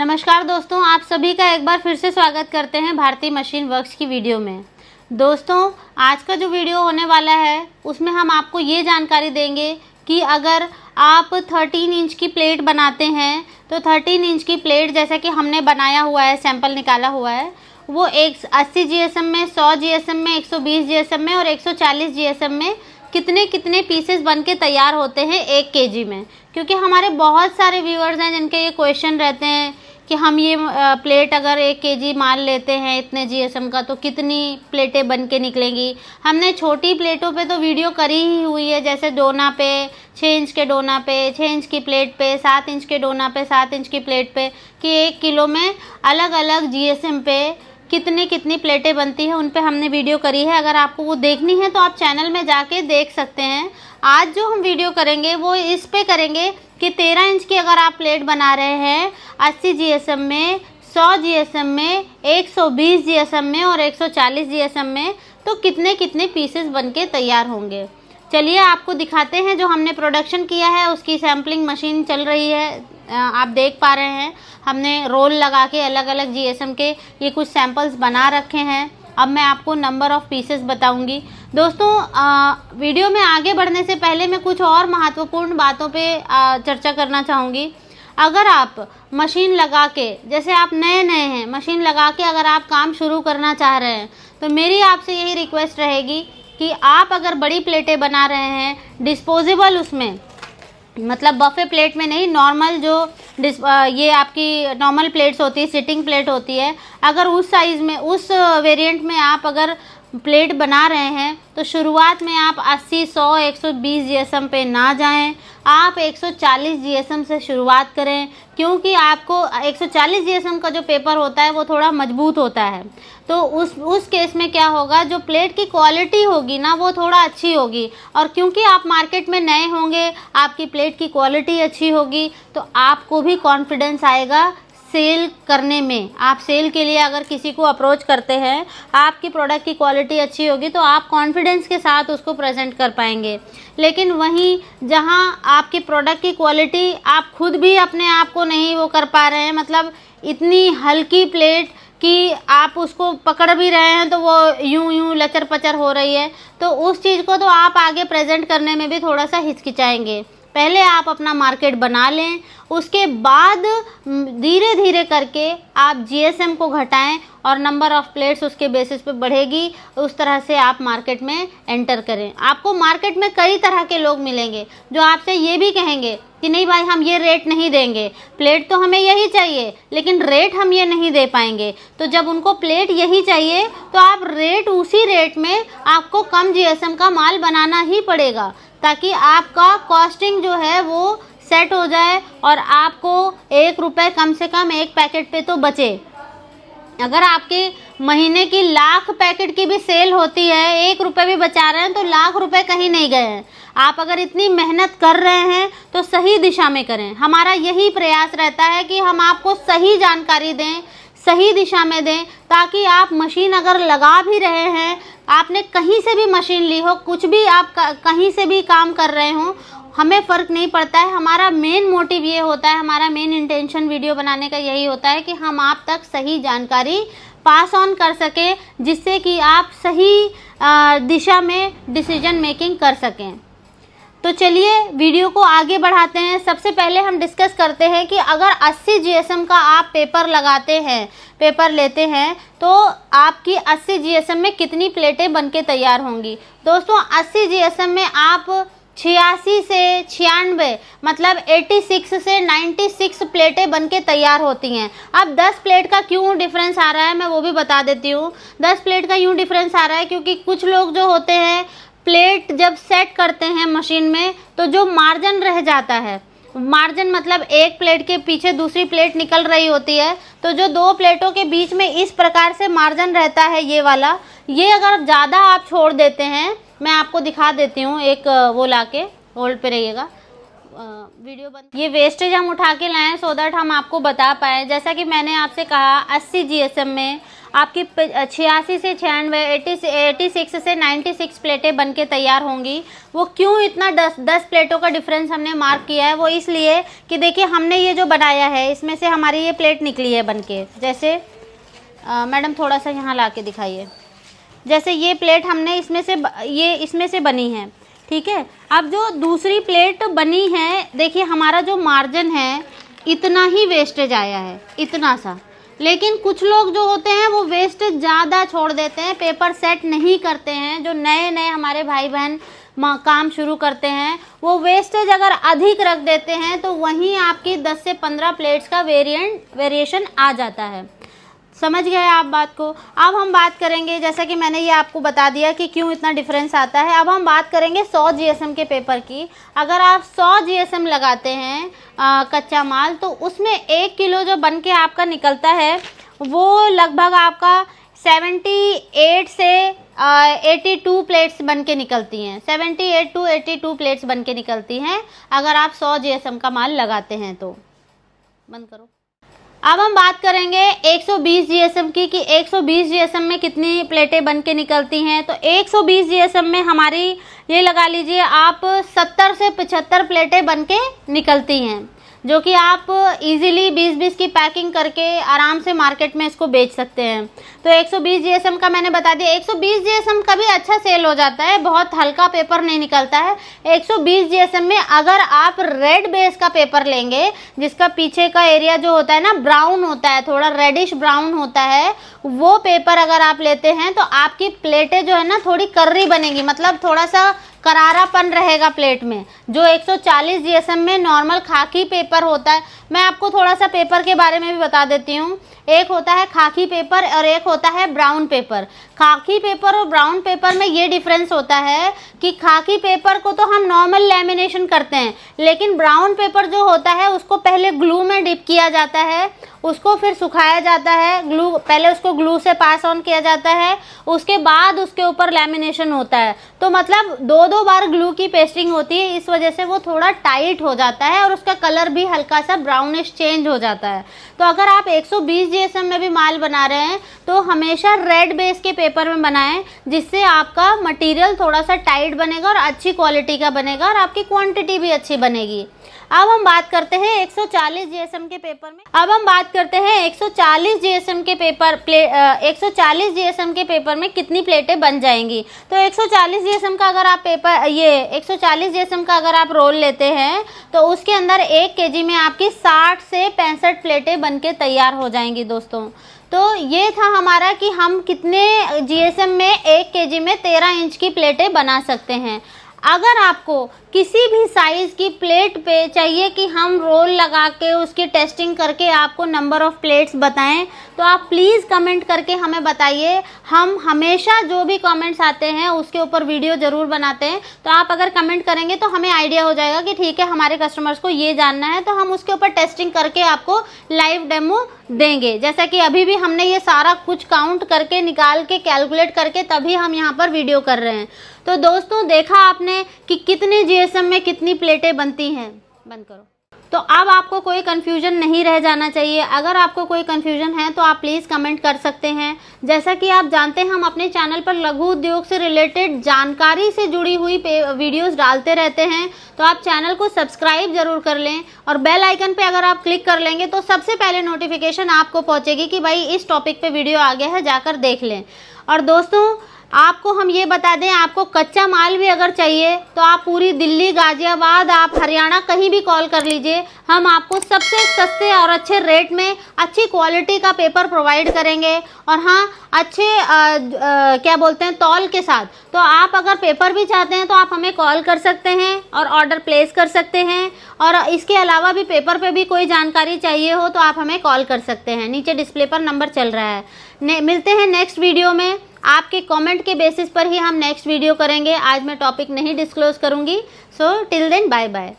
नमस्कार दोस्तों, आप सभी का एक बार फिर से स्वागत करते हैं भारतीय मशीन वर्क्स की वीडियो में। दोस्तों, आज का जो वीडियो होने वाला है उसमें हम आपको ये जानकारी देंगे कि अगर आप 13 इंच की प्लेट बनाते हैं तो 13 इंच की प्लेट जैसा कि हमने बनाया हुआ है, सैंपल निकाला हुआ है, वो 80 GSM में, 100 GSM में, 120 GSM में और 140 GSM में कितने कितने पीसेस बन के तैयार होते हैं 1 kg में। क्योंकि हमारे बहुत सारे व्यूअर्स हैं जिनके ये क्वेश्चन रहते हैं कि हम ये प्लेट अगर 1 kg मान लेते हैं इतने GSM का तो कितनी प्लेटें बन के निकलेंगी। हमने छोटी प्लेटों पे तो वीडियो करी ही हुई है, जैसे डोना पे 6 इंच के डोना पे 6 इंच की प्लेट पे, 7 इंच के डोना पे 7 इंच की प्लेट पे, कि 1 किलो में अलग अलग GSM पे कितनी प्लेटें बनती हैं, उन पे हमने वीडियो करी है। अगर आपको वो देखनी है तो आप चैनल में जाके देख सकते हैं। आज जो हम वीडियो करेंगे वो इस पे करेंगे कि 13 इंच की अगर आप प्लेट बना रहे हैं 80 GSM में, 100 GSM में, 120 GSM में और 140 GSM में तो कितने पीसेस बन के तैयार होंगे। चलिए आपको दिखाते हैं। जो हमने प्रोडक्शन किया है उसकी सैम्पलिंग मशीन चल रही है, आप देख पा रहे हैं। हमने रोल लगा के अलग अलग GSM के ये कुछ सैंपल्स बना रखे हैं। अब मैं आपको नंबर ऑफ़ पीसेस बताऊंगी। दोस्तों, वीडियो में आगे बढ़ने से पहले मैं कुछ और महत्वपूर्ण बातों पे चर्चा करना चाहूँगी। अगर आप मशीन लगा के, जैसे आप नए हैं, मशीन लगा के अगर आप काम शुरू करना चाह रहे हैं तो मेरी आपसे यही रिक्वेस्ट रहेगी कि आप अगर बड़ी प्लेटें बना रहे हैं डिस्पोजेबल, उसमें मतलब बफे प्लेट में नहीं, नॉर्मल जो ये आपकी नॉर्मल प्लेट्स होती है, सिटिंग प्लेट होती है, अगर उस साइज़ में, उस वेरिएंट में आप अगर प्लेट बना रहे हैं तो शुरुआत में आप 80, 100, 120 GSM पे ना जाएं, आप 140 GSM से शुरुआत करें। क्योंकि आपको 140 GSM का जो पेपर होता है वो थोड़ा मजबूत होता है, तो उस केस में क्या होगा, जो प्लेट की क्वालिटी होगी ना वो थोड़ा अच्छी होगी। और क्योंकि आप मार्केट में नए होंगे, आपकी प्लेट की क्वालिटी अच्छी होगी तो आपको भी कॉन्फिडेंस आएगा सेल करने में। आप सेल के लिए अगर किसी को अप्रोच करते हैं, आपकी प्रोडक्ट की क्वालिटी अच्छी होगी तो आप कॉन्फिडेंस के साथ उसको प्रेजेंट कर पाएंगे। लेकिन वहीं जहां आपकी प्रोडक्ट की क्वालिटी आप खुद भी अपने आप को नहीं वो कर पा रहे हैं, मतलब इतनी हल्की प्लेट कि आप उसको पकड़ भी रहे हैं तो वो यूं लचर पचर हो रही है, तो उस चीज़ को तो आप आगे प्रेजेंट करने में भी थोड़ा सा हिचकिचाएंगे। पहले आप अपना मार्केट बना लें, उसके बाद धीरे धीरे करके आप GSM को घटाएं और नंबर ऑफ़ प्लेट्स उसके बेसिस पे बढ़ेगी। उस तरह से आप मार्केट में एंटर करें। आपको मार्केट में कई तरह के लोग मिलेंगे जो आपसे ये भी कहेंगे कि नहीं भाई, हम ये रेट नहीं देंगे, प्लेट तो हमें यही चाहिए लेकिन रेट हम ये नहीं दे पाएंगे। तो जब उनको प्लेट यही चाहिए तो आप रेट, उसी रेट में आपको कम GSM का माल बनाना ही पड़ेगा, ताकि आपका कॉस्टिंग जो है वो सेट हो जाए और आपको 1 रुपये कम से कम एक पैकेट पे तो बचे। अगर आपके महीने की लाख पैकेट की भी सेल होती है, 1 रुपये भी बचा रहे हैं तो लाख रुपए कहीं नहीं गए हैं। आप अगर इतनी मेहनत कर रहे हैं तो सही दिशा में करें। हमारा यही प्रयास रहता है कि हम आपको सही जानकारी दें, सही दिशा में दें, ताकि आप मशीन अगर लगा भी रहे हैं, आपने कहीं से भी मशीन ली हो, कुछ भी आप कहीं से भी काम कर रहे हो, हमें फ़र्क नहीं पड़ता है। हमारा मेन मोटिव ये होता है, हमारा मेन इंटेंशन वीडियो बनाने का यही होता है कि हम आप तक सही जानकारी पास ऑन कर सकें, जिससे कि आप सही दिशा में डिसीजन मेकिंग कर सकें। तो चलिए वीडियो को आगे बढ़ाते हैं। सबसे पहले हम डिस्कस करते हैं कि अगर 80 GSM का आप पेपर लगाते हैं, पेपर लेते हैं, तो आपकी 80 GSM में कितनी प्लेटें बनके तैयार होंगी। दोस्तों, 80 GSM में आप 86 से 96 मतलब 86 से 96 प्लेटें बनके तैयार होती हैं। अब 10 प्लेट का क्यों डिफरेंस आ रहा है मैं वो भी बता देती हूँ। 10 प्लेट का यूँ डिफरेंस आ रहा है क्योंकि कुछ लोग जो होते हैं, प्लेट जब सेट करते हैं मशीन में तो जो मार्जिन रह जाता है, मार्जिन मतलब एक प्लेट के पीछे दूसरी प्लेट निकल रही होती है, तो जो 2 प्लेटों के बीच में इस प्रकार से मार्जिन रहता है, ये वाला, ये अगर ज़्यादा आप छोड़ देते हैं, मैं आपको दिखा देती हूँ एक वो लाके, होल्ड पे रहिएगा। वीडियो बंद। ये वेस्टेज हम उठा के लाएं सो दैट हम आपको बता पाए। जैसा कि मैंने आपसे कहा 80 जीएसएम में आपकी 86 से 96, 86 से 96 प्लेटें बनके तैयार होंगी। वो क्यों इतना 10 प्लेटों का डिफरेंस हमने मार्क किया है, वो इसलिए कि देखिए हमने ये जो बनाया है इसमें से हमारी ये प्लेट निकली है बनके। जैसे मैडम थोड़ा सा यहाँ ला के दिखाइए। जैसे ये प्लेट हमने इसमें से बनी है, ठीक है। अब जो दूसरी प्लेट बनी है, देखिए हमारा जो मार्जिन है इतना ही वेस्टेज आया है, इतना सा। लेकिन कुछ लोग जो होते हैं वो वेस्टेज ज़्यादा छोड़ देते हैं, पेपर सेट नहीं करते हैं। जो नए नए हमारे भाई बहन काम शुरू करते हैं वो वेस्टेज अगर अधिक रख देते हैं तो वहीं आपकी 10 से 15 प्लेट्स का वेरिएशन आ जाता है। समझ गए आप बात को। अब हम बात करेंगे, जैसा कि मैंने ये आपको बता दिया कि क्यों इतना डिफरेंस आता है। अब हम बात करेंगे 100 जीएसएम के पेपर की। अगर आप 100 जीएसएम लगाते हैं कच्चा माल, तो उसमें 1 किलो जो बन के आपका निकलता है वो लगभग आपका 78 से 82 प्लेट्स बन के निकलती हैं। 78 to 82 प्लेट्स बन के निकलती हैं अगर आप 100 जीएसएम का माल लगाते हैं तो। बंद करो। अब हम बात करेंगे 120 जीएसएम की, कि 120 जीएसएम में कितनी प्लेटें बन के निकलती हैं। तो 120 जीएसएम में हमारी ये लगा लीजिए आप 70 से 75 प्लेटें बन के निकलती हैं, जो कि आप इजीली 20-20 की पैकिंग करके आराम से मार्केट में इसको बेच सकते हैं। तो 120 जीएसएम का मैंने बता दिया। 120 जीएसएम का भी अच्छा सेल हो जाता है, बहुत हल्का पेपर नहीं निकलता है। 120 जीएसएम में अगर आप रेड बेस का पेपर लेंगे, जिसका पीछे का एरिया जो होता है ना ब्राउन होता है, थोड़ा रेडिश ब्राउन होता है, वो पेपर अगर आप लेते हैं तो आपकी प्लेटें जो है ना थोड़ी कर्री बनेगी, मतलब थोड़ा सा करारापन रहेगा प्लेट में। जो 140 जीएसएम में नॉर्मल खाकी पेपर होता है, मैं आपको थोड़ा सा पेपर के बारे में भी बता देती हूँ। एक होता है खाकी पेपर और एक होता है ब्राउन पेपर। खाकी पेपर और ब्राउन पेपर में ये डिफरेंस होता है कि खाकी पेपर को तो हम नॉर्मल लैमिनेशन करते हैं, लेकिन ब्राउन पेपर जो होता है उसको पहले ग्लू में डिप किया जाता है, उसको फिर सुखाया जाता है, पहले उसको ग्लू से पास ऑन किया जाता है, उसके बाद उसके ऊपर लैमिनेशन होता है। तो मतलब 2-2 बार ग्लू की पेस्टिंग होती है, इस वजह से वो थोड़ा टाइट हो जाता है और उसका कलर भी हल्का सा ब्राउनिश चेंज हो जाता है। तो अगर आप 120 जीएसएम में भी माल बना रहे हैं तो हमेशा रेड बेस के पेपर में बनाएं, जिससे आपका मटेरियल थोड़ा सा टाइट बनेगा और अच्छी क्वालिटी का बनेगा और आपकी क्वांटिटी भी अच्छी बनेगी। अब हम बात करते हैं 140 जीएसएम के पेपर में। अब हम बात करते हैं 140 जीएसएम के पेपर 140 जीएसएम के पेपर में कितनी प्लेटें बन जाएंगी। तो 140 जीएसएम का अगर आप पेपर 140 जीएसएम का अगर आप रोल लेते हैं तो उसके अंदर 1 केजी में आपकी 60 से 65 प्लेटें बनके तैयार हो जाएंगी दोस्तों। तो ये था हमारा कि हम कितने जीएसएम में 1 केजी में 13 इंच की प्लेटें बना सकते हैं। अगर आपको किसी भी साइज़ की प्लेट पे चाहिए कि हम रोल लगा के उसकी टेस्टिंग करके आपको नंबर ऑफ़ प्लेट्स बताएं, तो आप प्लीज़ कमेंट करके हमें बताइए। हम हमेशा जो भी कमेंट्स आते हैं उसके ऊपर वीडियो ज़रूर बनाते हैं। तो आप अगर कमेंट करेंगे तो हमें आइडिया हो जाएगा कि ठीक है हमारे कस्टमर्स को ये जानना है, तो हम उसके ऊपर टेस्टिंग करके आपको लाइव डेमो देंगे। जैसा कि अभी भी हमने ये सारा कुछ काउंट करके निकाल के कैलकुलेट करके तभी हम यहाँ पर वीडियो कर रहे हैं। तो दोस्तों देखा आपने कि कितने जीएसएम में कितनी प्लेटें बनती हैं। बंद करो। तो अब आपको कोई कन्फ्यूजन नहीं रह जाना चाहिए। अगर आपको कोई कन्फ्यूजन है तो आप प्लीज़ कमेंट कर सकते हैं। जैसा कि आप जानते हैं हम अपने चैनल पर लघु उद्योग से रिलेटेड जानकारी से जुड़ी हुई वीडियोस डालते रहते हैं, तो आप चैनल को सब्सक्राइब जरूर कर लें और बेल आइकन पे अगर आप क्लिक कर लेंगे तो सबसे पहले नोटिफिकेशन आपको पहुंचेगी कि भाई इस टॉपिक पे वीडियो आ गया है, जाकर देख लें। और दोस्तों आपको हम ये बता दें, आपको कच्चा माल भी अगर चाहिए तो आप पूरी दिल्ली, गाजियाबाद, आप हरियाणा कहीं भी कॉल कर लीजिए, हम आपको सबसे सस्ते और अच्छे रेट में अच्छी क्वालिटी का पेपर प्रोवाइड करेंगे। और हाँ, अच्छे क्या बोलते हैं तौल के साथ। तो आप अगर पेपर भी चाहते हैं तो आप हमें कॉल कर सकते हैं और ऑर्डर प्लेस कर सकते हैं। और इसके अलावा भी पेपर पे भी कोई जानकारी चाहिए हो तो आप हमें कॉल कर सकते हैं। नीचे डिस्प्ले पर नंबर चल रहा है। मिलते हैं नेक्स्ट वीडियो में। आपके कमेंट के बेसिस पर ही हम नेक्स्ट वीडियो करेंगे। आज मैं टॉपिक नहीं डिस्क्लोज करूंगी। So till then bye bye.